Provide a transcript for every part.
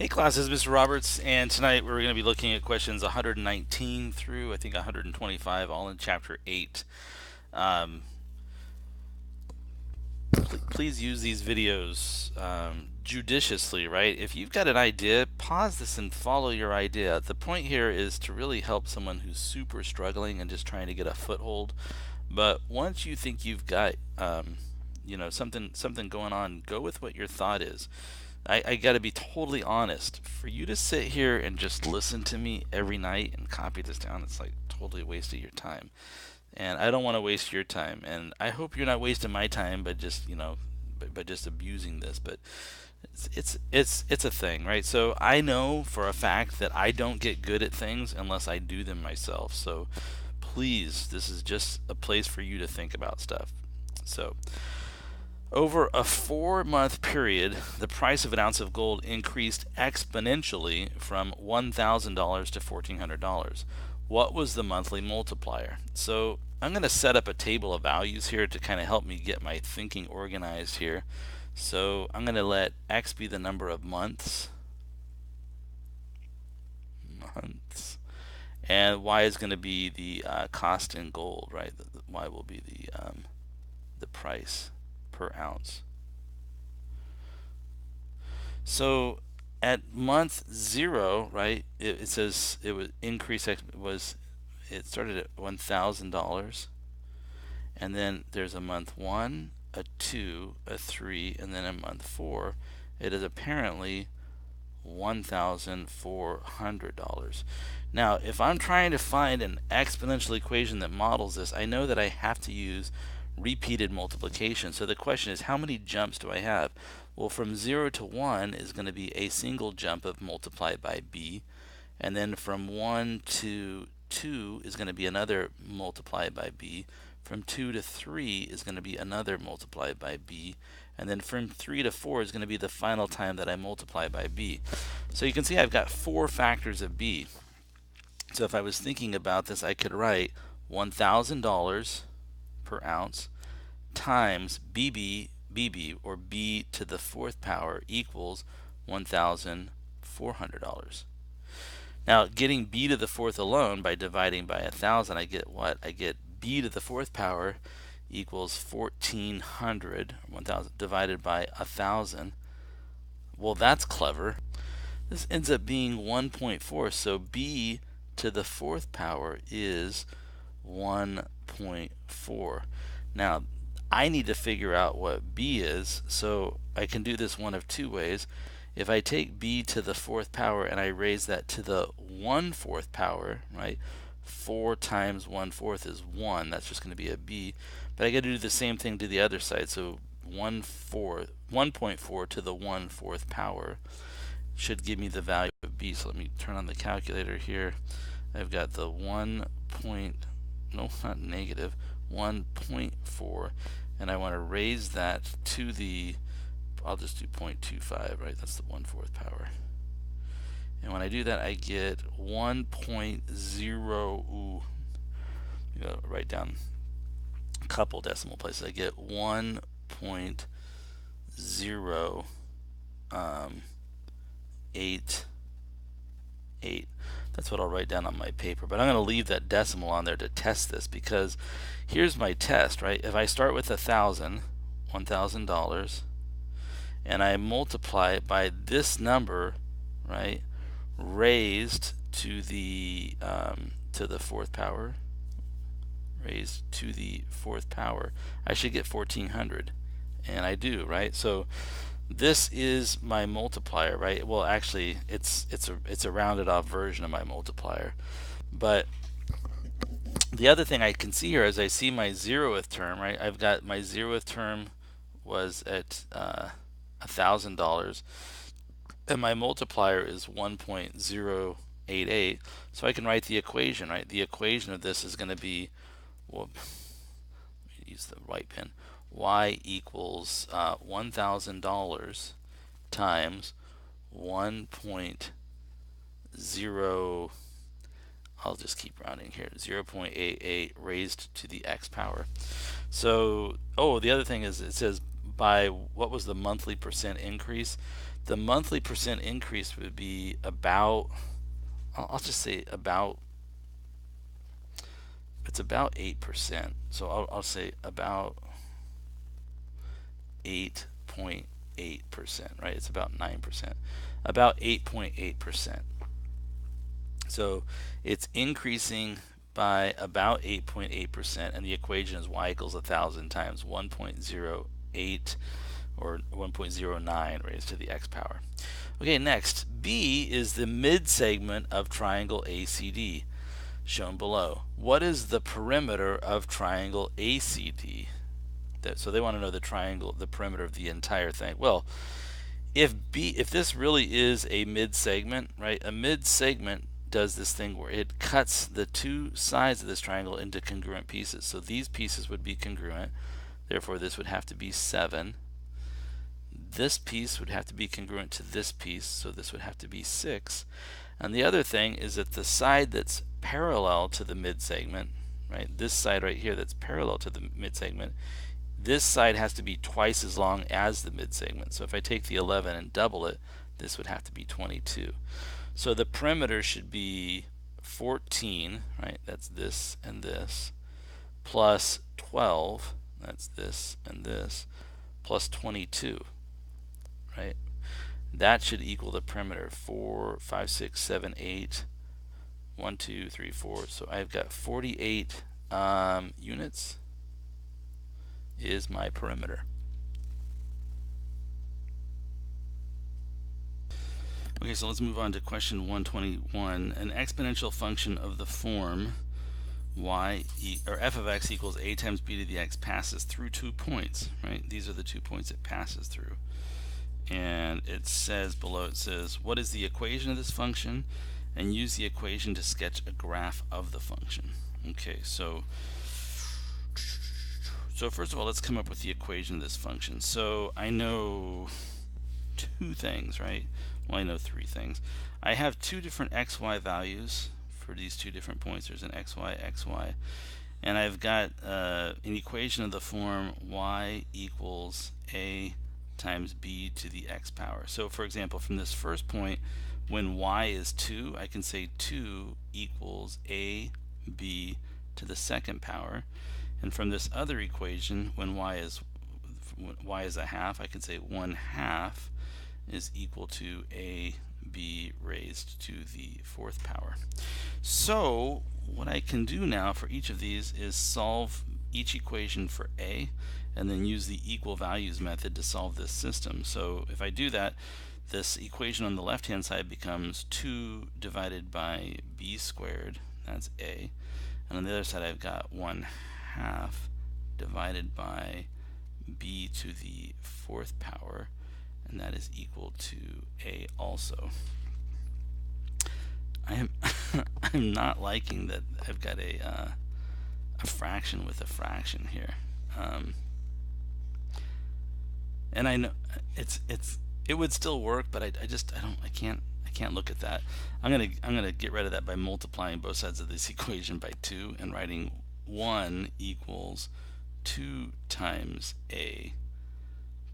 Hey class, this is Mr. Roberts, and tonight we're going to be looking at questions 119 through I think 125, all in Chapter 8. Um, please use these videos judiciously, right? If you've got an idea, pause this and follow your idea. The point here is to really help someone who's super struggling and just trying to get a foothold. But once you think you've got something going on, go with what your thought is. I got to be totally honest. For you to sit here and just listen to me every night and copy this down, it's like totally a waste of your time. And I don't want to waste your time. And I hope you're not wasting my time, but just by just abusing this. But it's a thing, right? So I know for a fact that I don't get good at things unless I do them myself. So please, this is just a place for you to think about stuff. So over a 4-month period, the price of an ounce of gold increased exponentially from $1,000 to $1,400. What was the monthly multiplier? So I'm going to set up a table of values here to kind of help me get my thinking organized here. So I'm going to let X be the number of months, and Y is going to be the cost in gold, right? Y will be the price per ounce. So at month 0, right, it says it was increase was it started at $1,000, and then there's a month 1, a 2, a 3, and then a month 4. It is apparently $1,400. Now, if I'm trying to find an exponential equation that models this, I know that I have to use repeated multiplication. So the question is, how many jumps do I have? Well, from 0 to 1 is going to be a single jump of multiply by b, and then from 1 to 2 is going to be another multiply by b. From 2 to 3 is going to be another multiply by b, and then from 3 to 4 is going to be the final time that I multiply by b. So you can see I've got 4 factors of b. So if I was thinking about this, I could write $1,000 per ounce times BB, or b to the 4th power, equals $1,400. Now, getting b to the 4th alone by dividing by 1,000, I get what? I get b to the 4th power equals 1,400, 1,000 divided by 1,000. Well, that's clever. This ends up being 1.4, so b to the 4th power is 1.4. Now, I need to figure out what b is, so I can do this one of two ways. If I take b to the 4th power and I raise that to the 1/4 power, right? 4 times 1/4 is 1. That's just going to be a b. But I got to do the same thing to the other side. So 1.4 to the 1/4 power should give me the value of b. So let me turn on the calculator here. I've got the 1. No, not negative, 1.4, and I want to raise that to the, I'll just do 0.25, right? That's the 1/4 power. And when I do that, I get 1.0. Ooh, you gotta write down a couple decimal places. I get 1.088. That's what I'll write down on my paper. But I'm going to leave that decimal on there to test this, because here's my test, right? If I start with $1,000, and I multiply it by this number, right, raised to the 4th power, raised to the 4th power, I should get 1,400, and I do, right? So this is my multiplier, right? Well, actually, it's a rounded off version of my multiplier. But the other thing I can see here is I see my 0th term, right? I've got my 0th term was at $1,000, and my multiplier is 1.088. So I can write the equation, right? The equation of this is going to be, well, use the white pen. Y equals $1,000 times 1.0, I'll just keep rounding here, 0.88 raised to the x power. So, the other thing is, it says by what was the monthly percent increase? the monthly percent increase would be about, I'll just say about, it's about 8%. So I'll say about 8.8%, right? It's about 9%, about 8.8%. So it's increasing by about 8.8%, and the equation is y equals 1,000 times 1.08 or 1.09 raised to the x power. Okay, next, B is the mid-segment of triangle ACD, shown below. What is the perimeter of triangle ACD? So they want to know the perimeter of the entire thing. Well, if this really is a mid-segment, right? A mid-segment does this thing where it cuts the two sides of this triangle into congruent pieces. So these pieces would be congruent. Therefore, this would have to be 7. This piece would have to be congruent to this piece, so this would have to be 6. And the other thing is that the side that's parallel to the mid-segment, right, this side right here that's parallel to the mid-segment, this side has to be twice as long as the mid-segment. So if I take the 11 and double it, this would have to be 22. So the perimeter should be 14, right, that's this and this, plus 12, that's this and this, plus 22, right? That should equal the perimeter. 4, 5, 6, 7, 8, 1, 2, 3, 4. So I've got 48 units is my perimeter. Okay, so let's move on to question 121. An exponential function of the form f of x equals a times b to the x passes through 2 points, right? These are the 2 points it passes through. And it says below, it says, what is the equation of this function? And use the equation to sketch a graph of the function. Okay, so first of all, let's come up with the equation of this function. So I know 2 things, right? Well, I know 3 things. I have 2 different xy values for these 2 different points. There's an xy, and I've got an equation of the form y equals a times b to the x power. So for example, from this first point, when y is 2, I can say 2 equals a b to the second power. And from this other equation, when y is a half, I can say 1/2 is equal to a b raised to the 4th power. So what I can do now for each of these is solve each equation for a, and then use the equal values method to solve this system. So if I do that, this equation on the left hand side becomes 2 divided by b squared, that's a, and on the other side I've got 1/2 divided by b to the 4th power, and that is equal to a also. I'm not liking that I've got a fraction with a fraction here, and I know it would still work, but I can't look at that. I'm gonna get rid of that by multiplying both sides of this equation by 2 and writing 1 equals 2 times a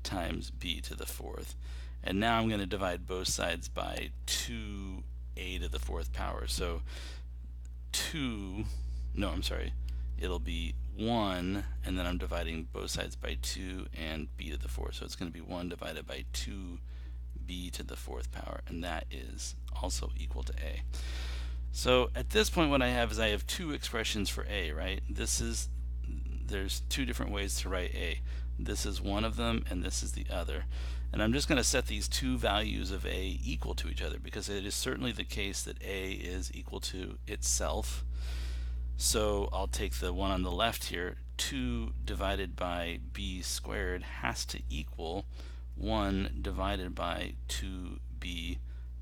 times b to the 4th. And now I'm going to divide both sides by 2a to the 4th power. So it'll be 1, and then I'm dividing both sides by 2 and b to the 4th. So it's going to be 1 divided by 2b to the 4th power, and that is also equal to a. So at this point what I have is I have 2 expressions for a, right? There's 2 different ways to write a. This is one of them, and this is the other. And I'm just going to set these 2 values of a equal to each other, because it is certainly the case that a is equal to itself. So I'll take the one on the left here. 2 divided by b squared has to equal 1 divided by 2b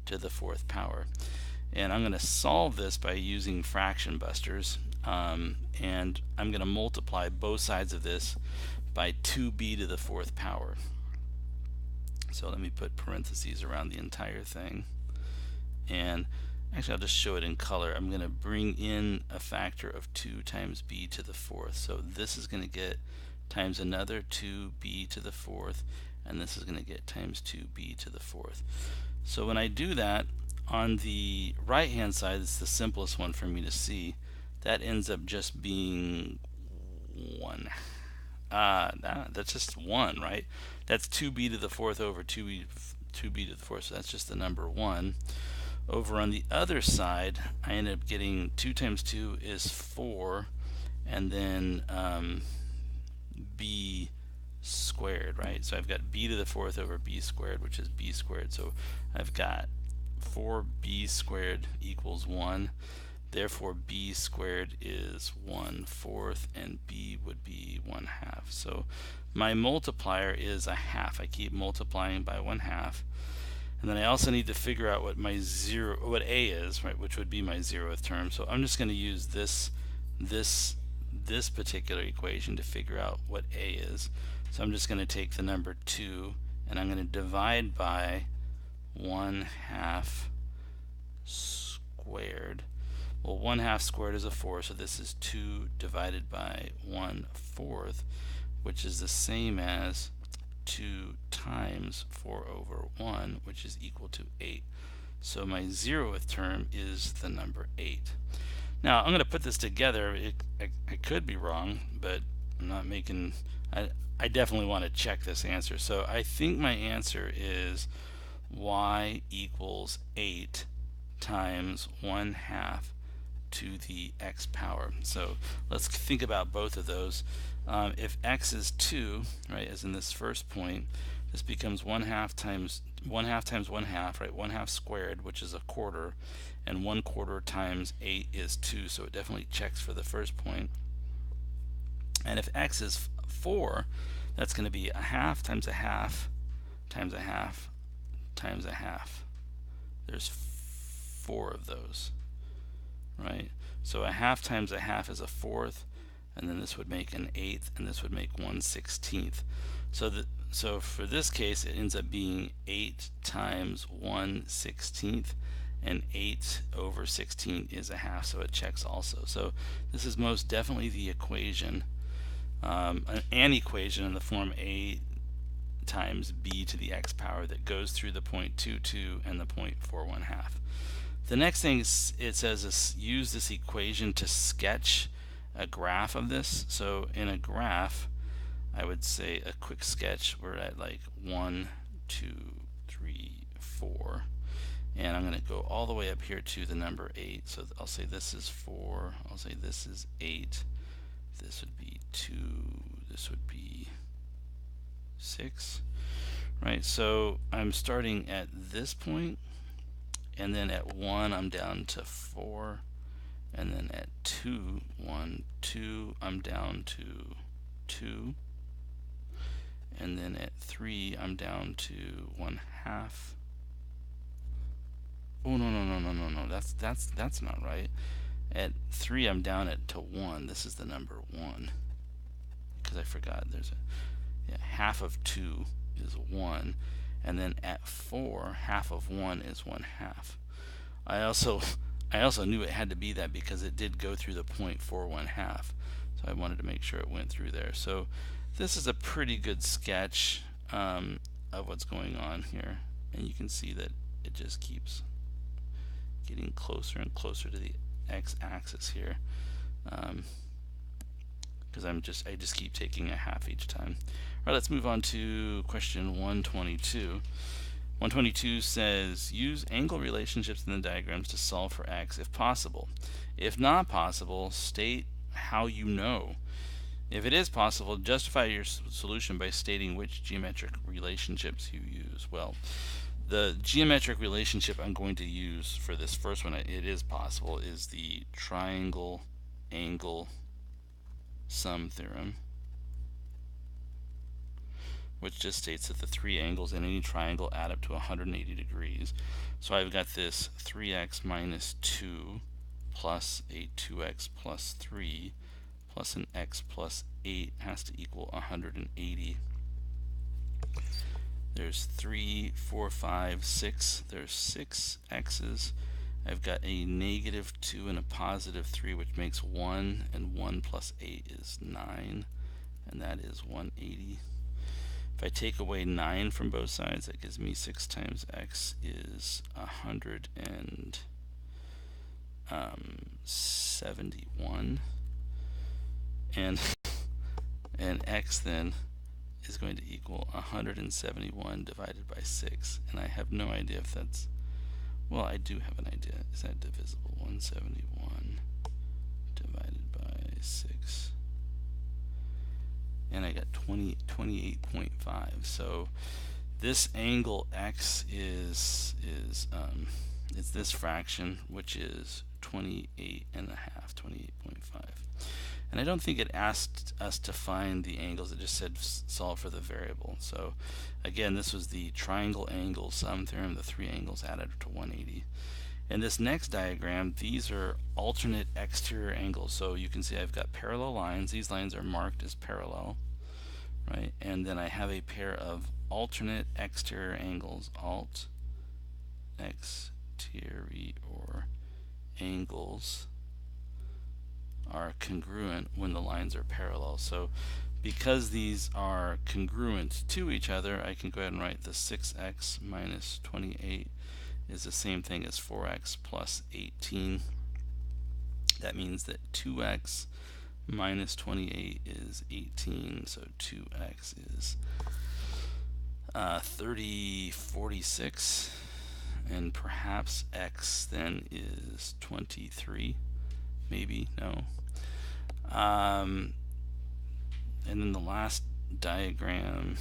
to the 4th power. And I'm going to solve this by using fraction busters, and I'm going to multiply both sides of this by 2b to the 4th power. So let me put parentheses around the entire thing, and actually I'll just show it in color. I'm going to bring in a factor of 2 times b to the 4th. So this is going to get times another 2b to the 4th, and this is going to get times 2b to the fourth. So when I do that, on the right hand side, it's the simplest one for me to see. That ends up just being 1. That's just 1, right? That's 2b to the fourth over 2b to the fourth, so that's just the number 1. Over on the other side, I end up getting 2 times 2 is 4, and then b squared, right? So I've got b to the fourth over b squared, which is b squared. So I've got 4b squared equals 1. Therefore, b squared is 1/4, and b would be 1/2. So my multiplier is a half. I keep multiplying by 1/2. And then I also need to figure out what my what a is, right, which would be my 0th term. So I'm just going to use this particular equation to figure out what a is. So I'm just going to take the number 2 and I'm going to divide by 1/2 squared. Well, 1/2 squared is a 4, so this is 2 divided by 1/4, which is the same as 2 times 4 over 1, which is equal to 8. So my 0th term is the number 8. Now I'm going to put this together. I could be wrong, but I'm not making. I definitely want to check this answer. So I think my answer is y equals 8 times 1/2 to the x power. So let's think about both of those. If x is 2, right, as in this first point, this becomes 1/2 times 1/2, right, 1/2 squared, which is a quarter, and 1/4 times 8 is 2, so it definitely checks for the first point. And if x is 4, that's going to be a half times a half times a half times a half. There's 4 of those, right? So a half times a half is a 4th, and then this would make an 8th, and this would make 1/16. So for this case, it ends up being 8 times 1/16, and 8 over 16 is a half, so it checks also. So this is most definitely the equation, an equation in the form a times b to the x power that goes through the 0.22 and the 0.41/2. The next thing it says is use this equation to sketch a graph of this. So in a graph, I would say a quick sketch, we're at like 1, 2, 3, 4, and I'm going to go all the way up here to the number 8. So I'll say this is 4, I'll say this is 8, this would be 2, this would be 6, right? So I'm starting at this point, and then at 1 I'm down to 4, and then at 2, 1, 2, I'm down to 2, and then at 3 I'm down to 1/2. Oh, no, that's not right. At 3 I'm down to 1. This is the number 1, because I forgot there's half of 2 is 1, and then at 4 half of 1 is 1/2. I also knew it had to be that because it did go through the 0.41/2, so I wanted to make sure it went through there. So this is a pretty good sketch of what's going on here, and you can see that it just keeps getting closer and closer to the x-axis here, because I just keep taking a half each time. All right, let's move on to question 122. 122 says, use angle relationships in the diagrams to solve for x if possible. If not possible, state how you know. If it is possible, justify your solution by stating which geometric relationships you use. Well, the geometric relationship I'm going to use for this first one, it is possible, is the triangle angle sum theorem, which just states that the three angles in any triangle add up to 180 degrees. So I've got this 3x minus 2 plus a 2x plus 3 plus an x plus 8 has to equal 180. There's 3, 4, 5, 6. There's 6 x's. I've got a negative 2 and a positive 3, which makes 1, and 1 plus 8 is 9, and that is 180. If I take away 9 from both sides, that gives me 6 times x is 171. And x then is going to equal 171 divided by 6. And I have no idea if that's, well, I do have an idea. Is that divisible? 171 divided by 6. And I got 28.5. So this angle x is this fraction, which is 28 and a half, 28.5. And I don't think it asked us to find the angles, it just said solve for the variable. So again, this was the triangle angle sum theorem, the three angles added to 180. In this next diagram, these are alternate exterior angles. So you can see I've got parallel lines. These lines are marked as parallel, right? And then I have a pair of alternate exterior angles. Alt exterior angles are congruent when the lines are parallel. So because these are congruent to each other, I can go ahead and write the 6x minus 28 is the same thing as 4x plus 18. That means that 2x minus 28 is 18, so 2x is 46, and perhaps x then is 23, maybe, no. And then the last diagram,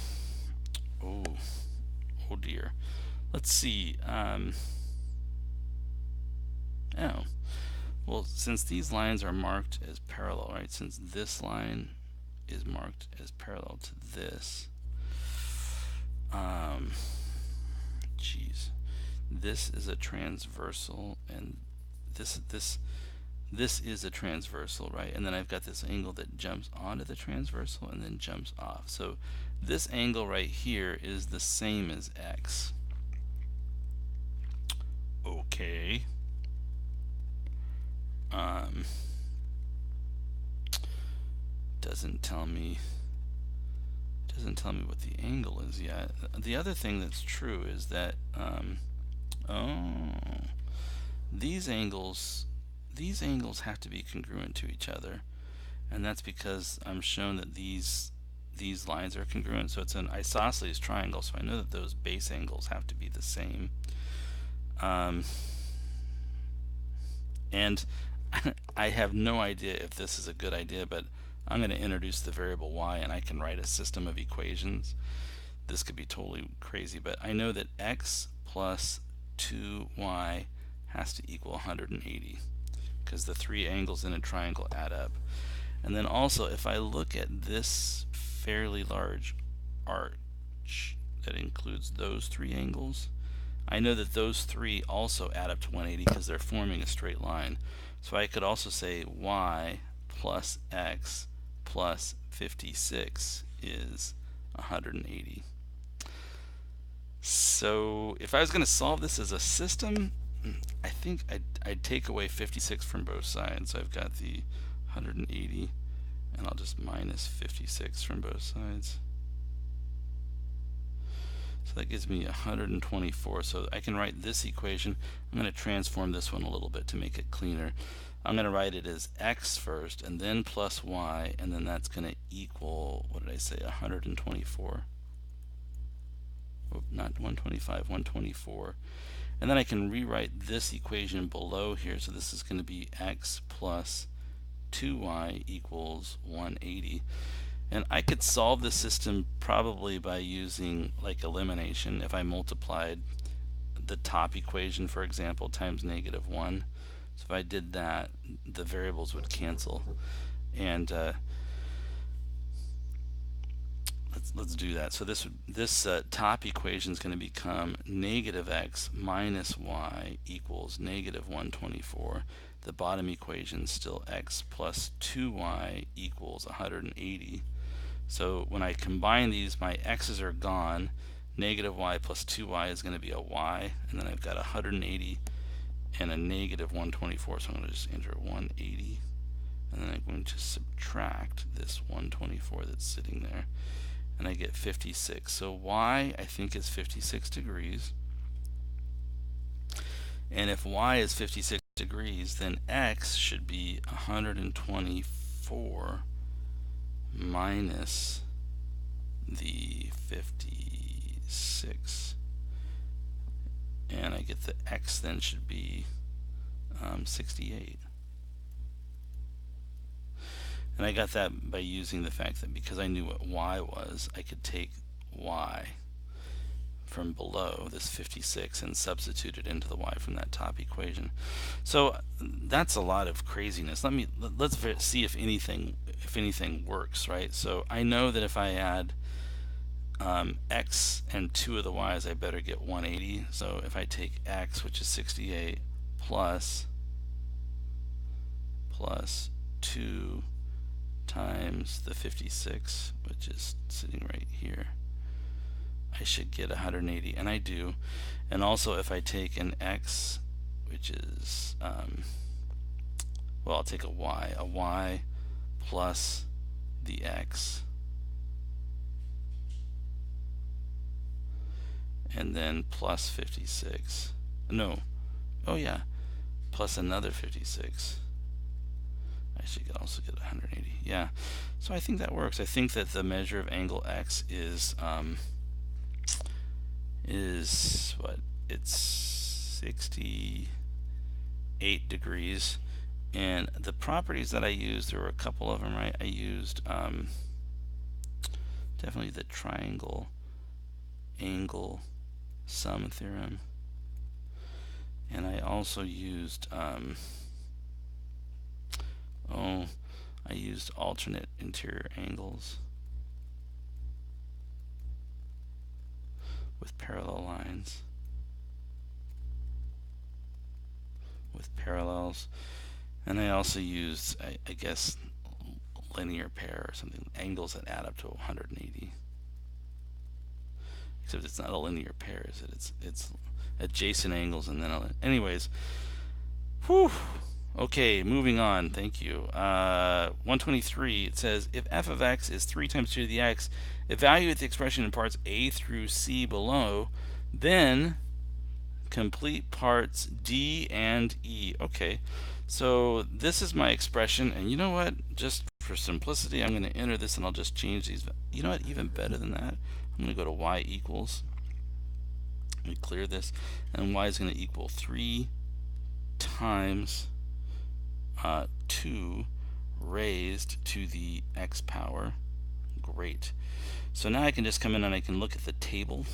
oh dear. Let's see. Well, since these lines are marked as parallel, right? Since this line is marked as parallel to this, this is a transversal, and this is a transversal, right? And then I've got this angle that jumps onto the transversal and then jumps off. So this angle right here is the same as x. Okay. Doesn't tell me what the angle is yet. The other thing that's true is that these angles have to be congruent to each other, and that's because I'm shown that these lines are congruent. So it's an isosceles triangle, so I know that those base angles have to be the same. And I have no idea if this is a good idea, but I'm going to introduce the variable y, and I can write a system of equations. This could be totally crazy, but I know that x plus 2y has to equal 180 because the three angles in a triangle add up. And then also, if I look at this fairly large arch that includes those three angles, I know that those three also add up to 180 because they're forming a straight line. So I could also say y plus x plus 56 is 180. So if I was going to solve this as a system, I think I'd take away 56 from both sides. So I've got the 180, and I'll just minus 56 from both sides. So that gives me 124. So I can write this equation. I'm going to transform this one a little bit to make it cleaner. I'm going to write it as x first, and then plus y, and then that's going to equal, what did I say, 124. Oh, not 125, 124. And then I can rewrite this equation below here. So this is going to be x plus 2y equals 180. And I could solve the system probably by using like elimination. If I multiplied the top equation, for example, times -1. So if I did that, the variables would cancel. And let's do that. So this top equation is going to become -x minus y equals -124. The bottom equation is still x plus 2y equals 180. So when I combine these, my x's are gone. -y plus 2y is going to be a y, and then I've got 180 and a -124. So I'm going to just enter 180, and then I'm going to subtract this 124 that's sitting there, and I get 56. So y, I think, is 56 degrees. And if y is 56 degrees, then x should be 124 minus the 56. And I get the x then should be 68. And I got that by using the fact that because I knew what y was, I could take y from below this 56 and substitute it into the y from that top equation. So that's a lot of craziness. Let's see if anything works, right? So I know that if I add x and 2 of the y's, I better get 180. So if I take x, which is 68, plus 2 times the 56, which is sitting right here, I should get 180, and I do. And also if I take an x, which is, well, I'll take a y plus the x, and then plus 56. No, oh yeah, plus another 56. I should also get 180. Yeah, so I think that works. I think that the measure of angle x is what? It's 68 degrees. And the properties that I used, there were a couple of them, right? I used definitely the triangle angle sum theorem, and I also used I used alternate interior angles with parallel lines, with parallels, and I also used, I guess, linear pair or something, angles that add up to 180. Except it's not a linear pair, is it? It's adjacent angles, and then anyways. Whew. Okay, moving on. Thank you. 123. It says if f of x is 3 times 2 to the x, evaluate the expression in parts a through c below, then complete parts d and e. Okay, so this is my expression, and you know what? Just for simplicity, I'm going to enter this, and I'll just change these. You know what? Even better than that, I'm going to go to y equals. Let me clear this, and y is going to equal 3 times 2 raised to the x power. Great. So now I can just come in and I can look at the table.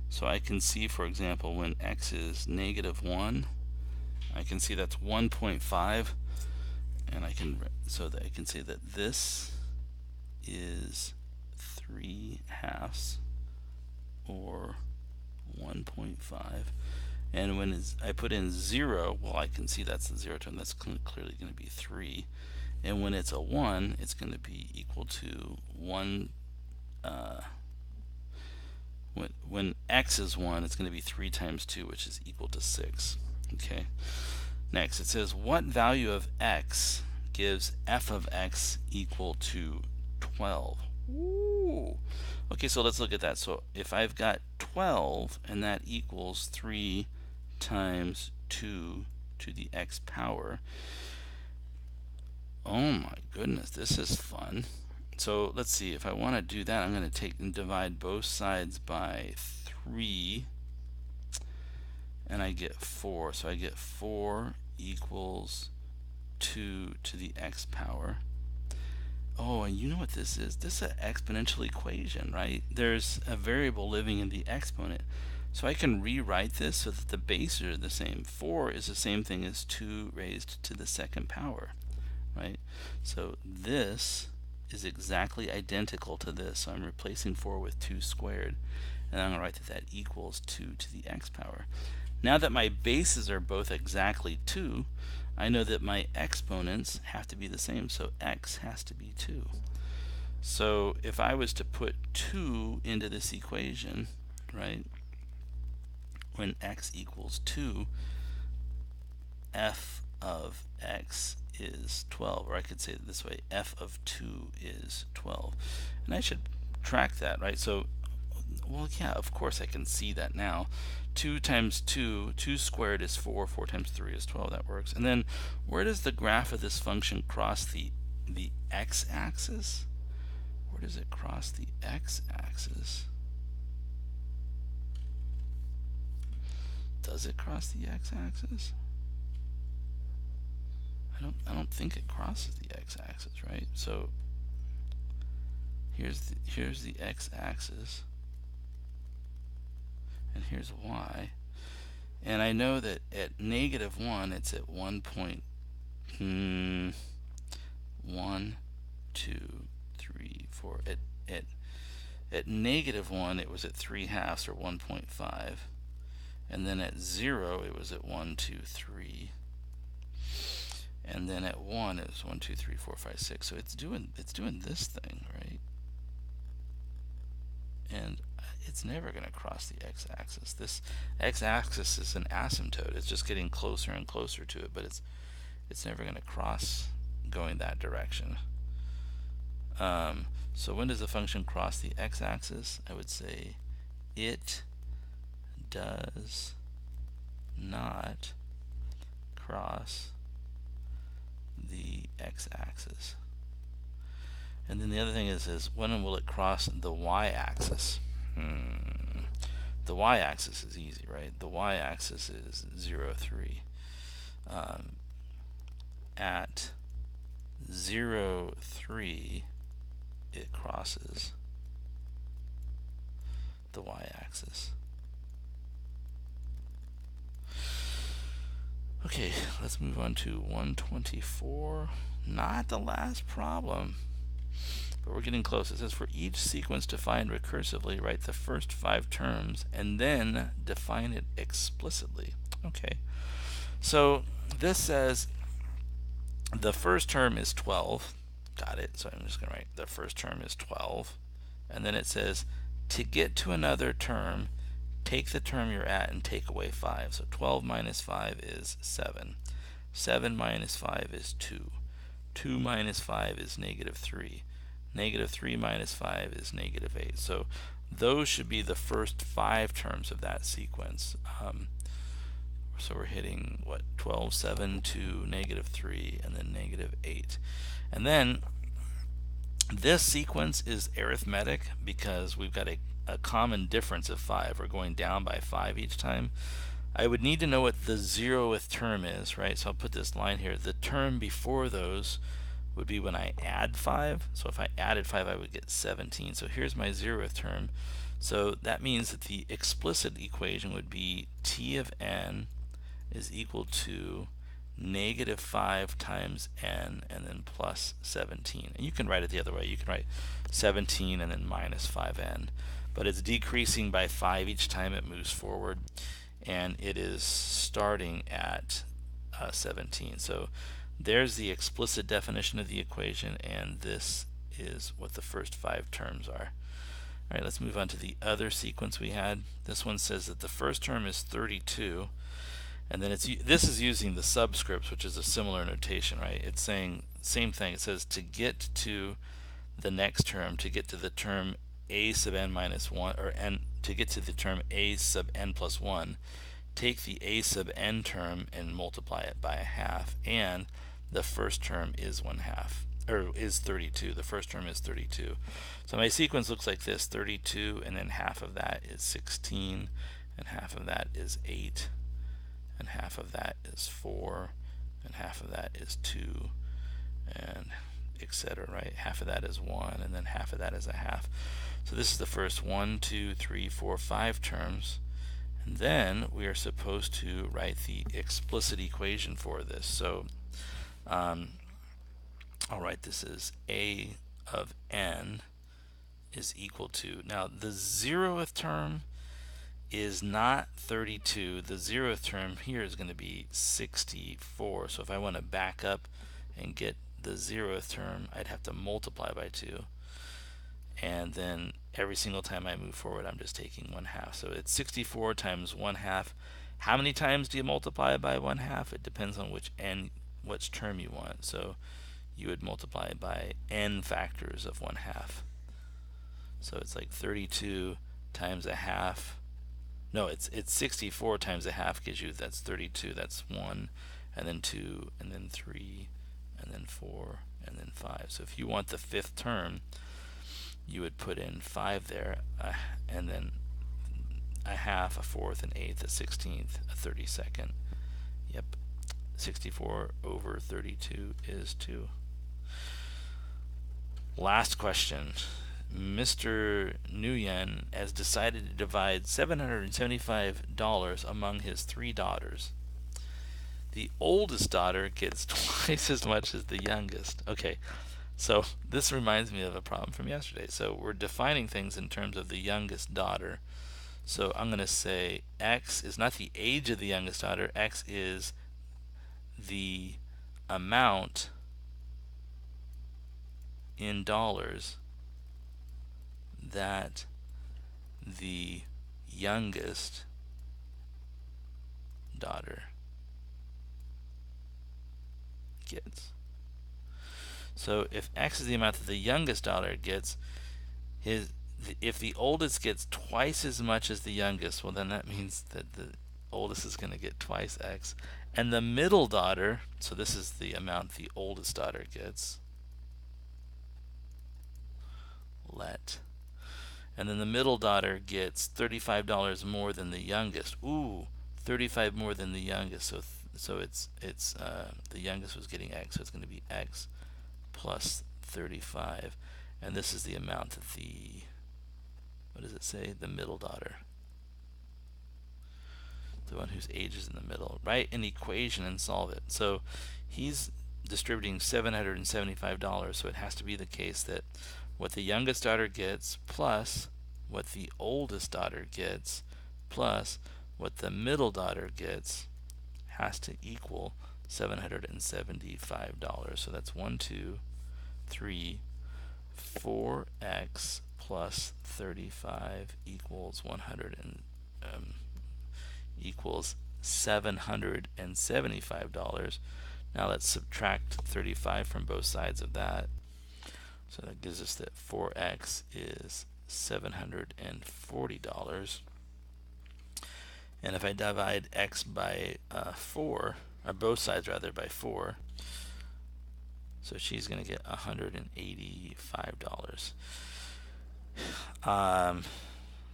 So I can see, for example, when x is -1, I can see that's 1.5, and I can say that this is 3/2, or 1.5. And when I put in 0, well, I can see that's the 0 term. That's clearly going to be 3. And when it's a 1, it's going to be equal to 1. When x is 1, it's going to be 3 times 2, which is equal to 6. Okay. Next, it says what value of x gives f of x equal to 12? Ooh. Okay, so let's look at that. So if I've got 12, and that equals 3 times 2 to the x power. Oh my goodness, this is fun. So let's see, if I want to do that, I'm going to take and divide both sides by 3, and I get 4. So I get 4 equals 2 to the x power. Oh, and you know what this is? This is an exponential equation, right? There's a variable living in the exponent. So I can rewrite this so that the bases are the same. 4 is the same thing as 2 raised to the 2nd power, right? So this is exactly identical to this. So I'm replacing 4 with 2 squared, and I'm going to write that equals 2 to the x power. Now that my bases are both exactly 2, I know that my exponents have to be the same, so x has to be 2. So if I was to put 2 into this equation, right, when x equals 2, f of x is 12, or I could say it this way, f of 2 is 12. And I should subtract that, right? So, well, yeah, of course I can see that now. 2 times 2, 2 squared is 4, 4 times 3 is 12, that works. And then where does the graph of this function cross the x-axis? Where does it cross the x-axis? Does it cross the x-axis? I don't think it crosses the x-axis, right? So here's the x-axis, and here's y. And I know that at -1, it's at 1.1, 2, 3, 4. At -1, it was at 3/2 or 1.5. And then at 0, it was at 1, 2, 3. And then at 1, it was 1, 2, 3, 4, 5, 6. So it's doing this thing, right? And it's never going to cross the x-axis. This x-axis is an asymptote. It's just getting closer and closer to it, but it's never going to cross going that direction. So when does the function cross the x-axis? I would say it does not cross the x-axis. And then the other thing is when will it cross the y-axis? The y-axis is easy, right? The y-axis is 0, 3. At 0, 3, it crosses the y-axis. Okay, let's move on to 124. Not the last problem, but we're getting close. It says for each sequence defined recursively, write the first 5 terms and then define it explicitly. Okay, so this says the first term is 12. Got it. So I'm just going to write the first term is 12. And then it says to get to another term, take the term you're at and take away 5. So 12 minus 5 is 7. 7 minus 5 is 2. 2 minus 5 is -3. -3 minus 5 is -8. So those should be the first 5 terms of that sequence. So we're hitting, what, 12, 7, 2, -3, and then -8. And then this sequence is arithmetic because we've got a common difference of 5. We're going down by 5 each time. I would need to know what the 0th term is, right? So I'll put this line here. The term before those would be when I add 5. So if I added 5, I would get 17. So here's my 0th term. So that means that the explicit equation would be t of n is equal to -5 times n and then plus 17. And you can write it the other way. You can write 17 and then minus 5n. But it's decreasing by 5 each time it moves forward, and it is starting at 17. So there's the explicit definition of the equation, and this is what the first 5 terms are. All right, let's move on to the other sequence we had. This one says that the first term is 32, and then this is using the subscripts, which is a similar notation, right? It's saying same thing. It says to get to the next term, to get to the term a sub n minus 1, or n, to get to the term a sub n plus 1, take the a sub n term and multiply it by 1/2, and the first term is 1/2, or is 32. The first term is 32. So my sequence looks like this: 32, and then 1/2 of that is 16, and 1/2 of that is 8, and 1/2 of that is 4, and 1/2 of that is 2, and etc. Right? 1/2 of that is 1, and then 1/2 of that is 1/2. So this is the first 1, 2, 3, 4, 5 terms. And then we are supposed to write the explicit equation for this. So I'll write this as a of n is equal to, now the 0th term is not 32. The 0th term here is going to be 64. So if I want to back up and get the 0th term, I'd have to multiply by 2. And then every single time I move forward, I'm just taking 1/2. So it's 64 times 1/2. How many times do you multiply by 1/2? It depends on which term you want. So you would multiply by n factors of 1/2. So it's like 32 times a half. No, it's 64 times a half gives you, that's 32. That's 1, and then 2, and then 3, and then 4, and then 5. So if you want the fifth term, you would put in 5 there, and then a half, a fourth, an eighth, a 16th, a 32nd. Yep. 64 over 32 is 2. Last question. Mr. Nguyen has decided to divide $775 among his 3 daughters. The oldest daughter gets twice as much as the youngest. Okay, so this reminds me of a problem from yesterday. So we're defining things in terms of the youngest daughter. So I'm going to say X is not the age of the youngest daughter. X is the amount in dollars that the youngest daughter gets. So if X is the amount that the youngest daughter gets, if the oldest gets twice as much as the youngest, well, then that means that the oldest is going to get twice X. And the middle daughter, so this is the amount the oldest daughter gets, and then the middle daughter gets $35 more than the youngest. Ooh, 35 more than the youngest. So it's the youngest was getting X, so it's going to be X plus 35, and this is the amount that the, what does it say? The middle daughter, the one whose age is in the middle. Write an equation and solve it. So he's distributing $775, so it has to be the case that what the youngest daughter gets plus what the oldest daughter gets plus what the middle daughter gets has to equal $775. So that's 1, 2, 3, 4x plus 35 equals 100 and equals $775. Now let's subtract 35 from both sides of that. So that gives us that 4x is $740. And if I divide x by 4, or both sides rather by 4, so she's going to get $185.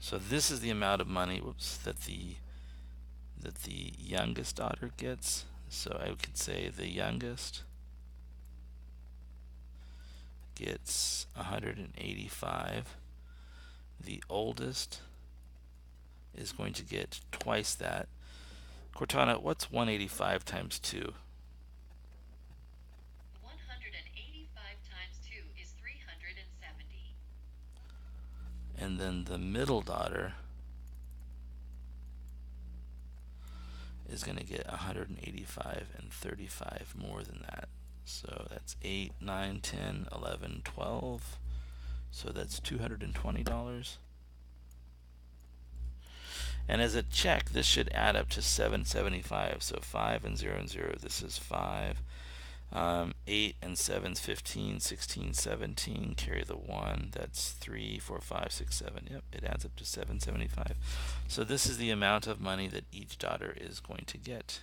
So this is the amount of money, that the youngest daughter gets. So I could say the youngest gets 185. The oldest is going to get twice that. Cortana, what's 185 times 2? 185 times 2 is 370. And then the middle daughter is going to get 185 and 35 more than that. So that's 8, 9, 10, 11, 12. So that's $220. And as a check, this should add up to 775. So 5 and 0 and 0, this is 5. 8 and 7 is 15, 16, 17. Carry the 1. That's 3, 4, 5, 6, 7. Yep, it adds up to 775. So this is the amount of money that each daughter is going to get.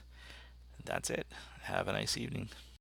That's it. Have a nice evening.